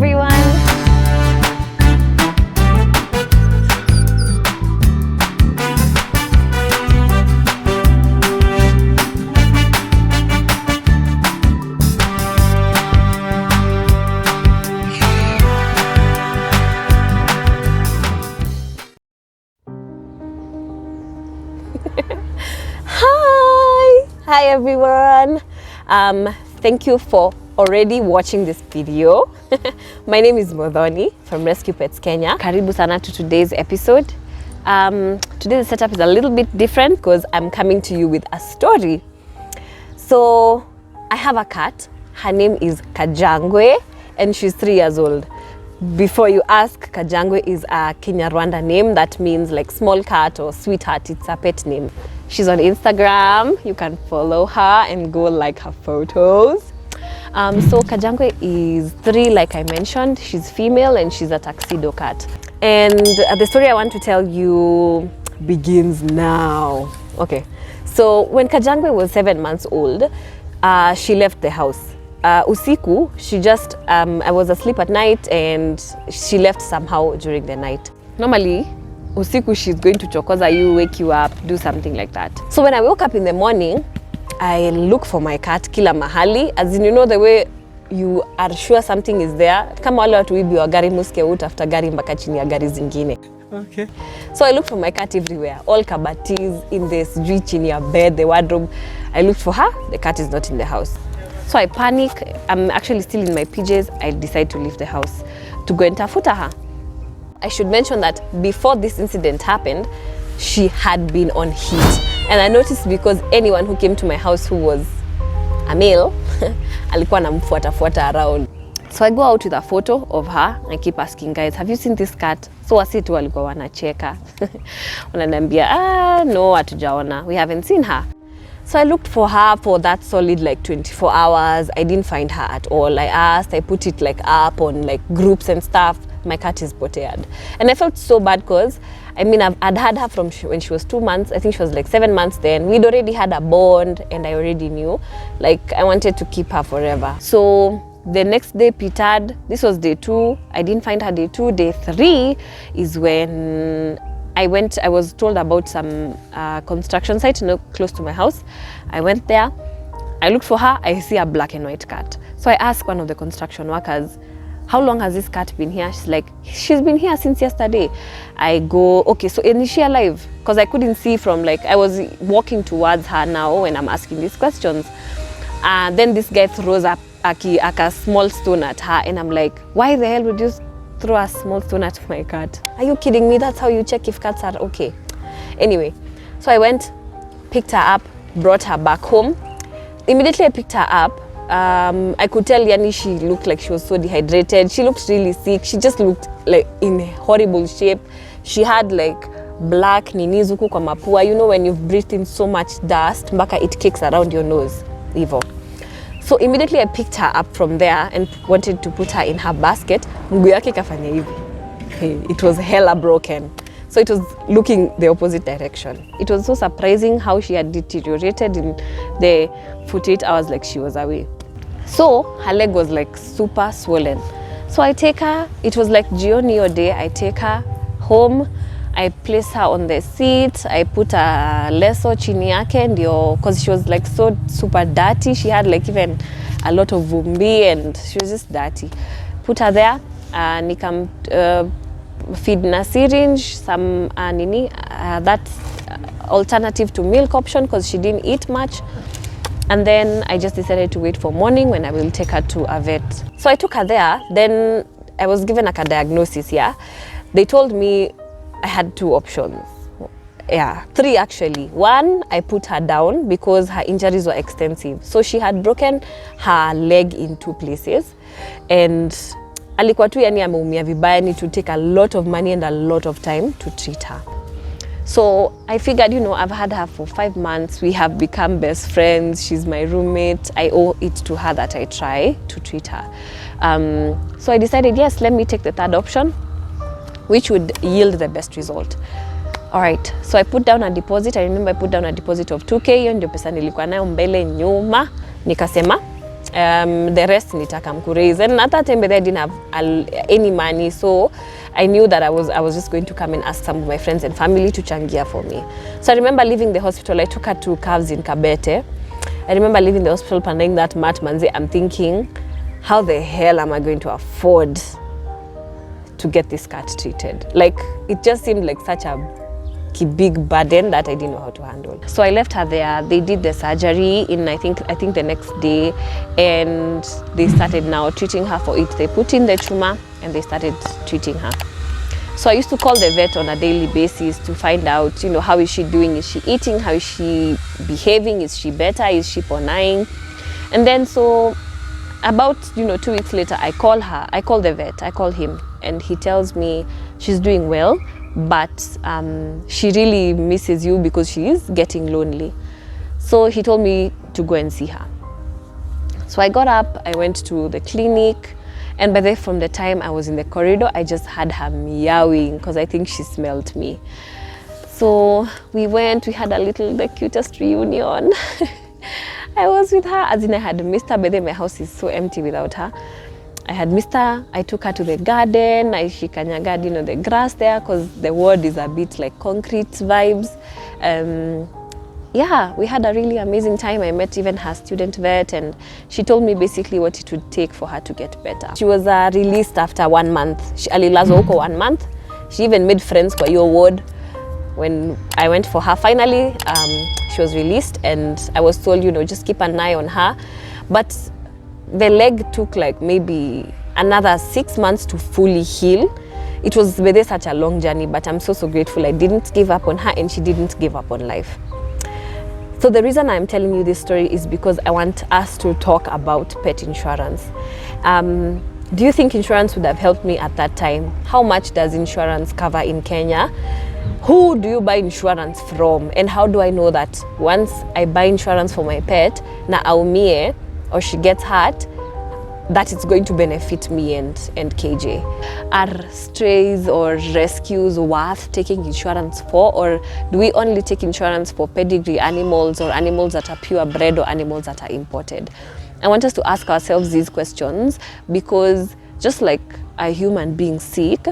everyone. Hi everyone. Thank you for already watching this video. My name is Modhoni from Rescue Pets Kenya. Karibu sana to today's episode. Today's setup is a little bit different because I'm coming to you with a story. So I have a cat. Her name is Kajangwe and she's 3 years old. Before you ask, Kajangwe is a Kenya-Rwanda name that means like small cat or sweetheart. It's a pet name. She's on Instagram. You can follow her and go like her photos. So Kajangwe is 3, like I mentioned. She's female and she's a tuxedo cat. And the story I want to tell you begins now. Okay, so when Kajangwe was 7 months old, she left the house. Usiku, she just, I was asleep at night and she left somehow during the night. Normally, usiku she's going to chokoza you, wake you up, do something like that. So when I woke up in the morning, I look for my cat kila mahali, as in, you know the way you are sure something is there. Kama wale watu wibi wa gari muske utafuta gari mpaka chini ya gari zingine. Okay. So I looked for my cat everywhere, all kabatis, in the street, chini ya bed, the wardrobe. I looked for her, the cat is not in the house. So I panic, I'm actually still in my PJs. I decide to leave the house to go and tafuta her. I should mention that before this incident happened, she had been on heat. And I noticed because anyone who came to my house who was a male, alikuwa namfuata around. So I go out with a photo of her. I keep asking guys, have you seen this cat? So wasi tu walikuwa wanacheka. Wananiambia, no, hatujaona. We haven't seen her. So I looked for her for that solid like 24 hours. I didn't find her at all. I asked, I put it like up on like groups and stuff. My cat is potered. And I felt so bad because, I mean, I'd had her from when she was 2 months. I think she was like 7 months then. We'd already had a bond and I already knew. Like, I wanted to keep her forever. So the next day, Pitad, this was day 2. I didn't find her day 2. Day 3 is when I was told about some construction site close to my house. I went there. I looked for her. I see a black and white cat. So I asked one of the construction workers, how long has this cat been here? She's like, she's been here since yesterday. I go, okay, so is she alive? Because I couldn't see from like, I was walking towards her now when I'm asking these questions. Then this guy throws up a small stone at her and I'm like, why the hell would you throw a small stone at my cat? Are you kidding me? That's how you check if cats are okay. Anyway, so I went, picked her up, brought her back home. Immediately I picked her up. I could tell Yani she looked like she was so dehydrated. She looked really sick. She just looked like in horrible shape. She had like black nini zuku kwa mapua. You know when you've breathed in so much dust, mpaka it kicks around your nose. Evil. So immediately I picked her up from there and wanted to put her in her basket. Mguu yake kafanya hivi. It was hella broken. So it was looking the opposite direction. It was so surprising how she had deteriorated in the 48 hours like she was away. So her leg was like super swollen. So I take her, it was like Jioni day, I take her home, I place her on the seat, I put a leso chini yake ndio, because she was like so super dirty. She had like even a lot of vumbi and she was just dirty. Put her there, nikam feed na syringe, some that's alternative to milk option because she didn't eat much. And then I just decided to wait for morning when I will take her to a vet. So I took her there. Then I was given like a diagnosis here. They told me I had 2 options. Yeah, 3 actually. 1, I put her down because her injuries were extensive. So she had broken her leg in 2 places. And alikuwa tu yani ameumia vibaya, need to take a lot of money and a lot of time to treat her. So I figured, you know, I've had her for 5 months. We have become best friends. She's my roommate. I owe it to her that I try to treat her. So I decided, yes, let me take the 3rd option, which would yield the best result. All right, so I put down a deposit. I remember I put down a deposit of 2K. Hiyo ndio pesa nilikuwa nayo mbele nyuma. Nikasema, The rest nitaka mkuraise. And at that time, I didn't have any money, so I knew that I was just going to come and ask some of my friends and family to changia for me. So I remember leaving the hospital. I took her to Calves in Kabete. I remember leaving the hospital, pandang that mat manze. I'm thinking, how the hell am I going to afford to get this cat treated? Like, it just seemed like such a big burden that I didn't know how to handle. So I left her there. They did the surgery in I think the next day, and they started now treating her for it. They put in the tumor and they started treating her. So I used to call the vet on a daily basis to find out, how is she doing? Is she eating? How is she behaving? Is she better? Is she ponaing? And then so about 2 weeks later, I call the vet, I call him, and he tells me she's doing well, but she really misses you because she is getting lonely. So he told me to go and see her. So I got up, I went to the clinic, and from the time I was in the corridor, I just had her meowing because I think she smelled me. So we had the cutest reunion. I was with her, as in I had missed her, but then my house is so empty without her. I had missed her. I took her to the garden. She kanyagad, the grass there, because the ward is a bit like concrete vibes. Yeah, we had a really amazing time. I met even her student vet, and she told me basically what it would take for her to get better. She was released after 1 month. She alilazwa huko 1 month. She even made friends kwa your ward. When I went for her finally, she was released, and I was told, just keep an eye on her. But the leg took like maybe another 6 months to fully heal. It was really such a long journey, but I'm so grateful I didn't give up on her, and she didn't give up on life. So the reason I'm telling you this story is because I want us to talk about pet insurance. Do you think insurance would have helped me at that time? How much does insurance cover in Kenya? Who do you buy insurance from? And how do I know that once I buy insurance for my pet, na aumie or she gets hurt, that it's going to benefit me and KJ? Are strays or rescues worth taking insurance for, or do we only take insurance for pedigree animals or animals that are purebred or animals that are imported? I want us to ask ourselves these questions, because just like a human being sick,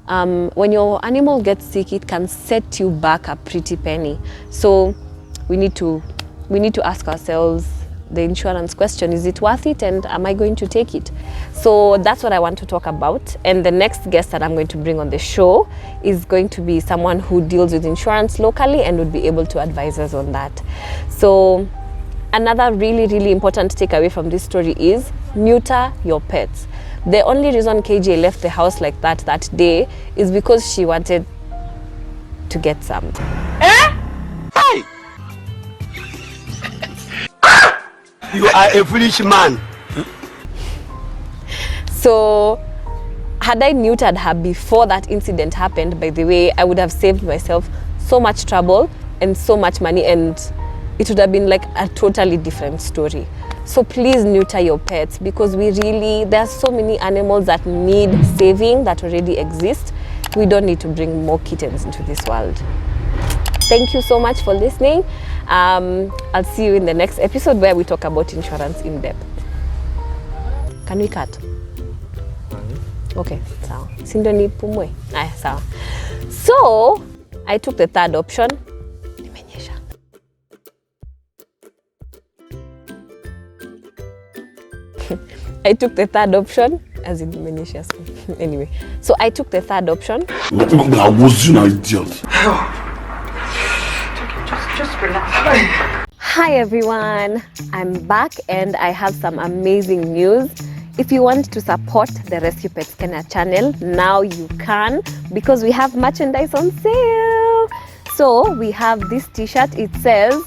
when your animal gets sick, it can set you back a pretty penny. So we need to ask ourselves the insurance question: is it worth it, and am I going to take it? So that's what I want to talk about. And the next guest that I'm going to bring on the show is going to be someone who deals with insurance locally and would be able to advise us on that. So another really important takeaway from this story is neuter your pets. The only reason KJ left the house like that day is because she wanted to get some. Hey! You are a foolish man. So had I neutered her before that incident happened, by the way, I would have saved myself so much trouble and so much money, and it would have been like a totally different story. So please neuter your pets, because there are so many animals that need saving that already exist. We don't need to bring more kittens into this world. Thank you so much for listening. I'll see you in the next episode where we talk about insurance in depth. Can we cut? Okay, sawa. Sindo ni pumwe. Aya, sawa. So, I took the third option. Nimenyesha. I took the third option, as in nimenyesha. Anyway, so I took the third option. I was an idiot. Just relax. Hi everyone, I'm back and I have some amazing news. If you want to support the Rescue Pets Kenya channel, now you can, because we have merchandise on sale. So we have this t-shirt. It says,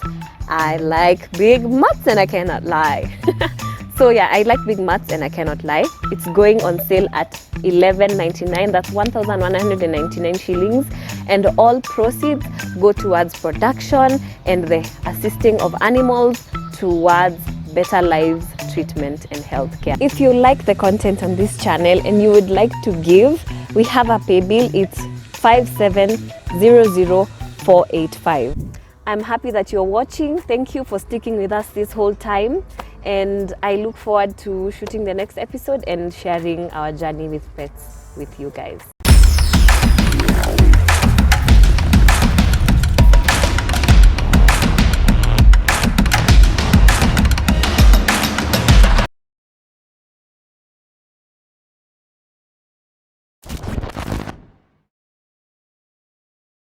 I like big mutts and I cannot lie. So yeah, I like big mutts and I cannot lie. It's going on sale at $11.99. That's 1,199 shillings. And all proceeds go towards production and the assisting of animals towards better lives, treatment and healthcare. If you like the content on this channel and you would like to give, we have a pay bill. It's 5700485. I'm happy that you're watching. Thank you for sticking with us this whole time. And I look forward to shooting the next episode and sharing our journey with pets with you guys.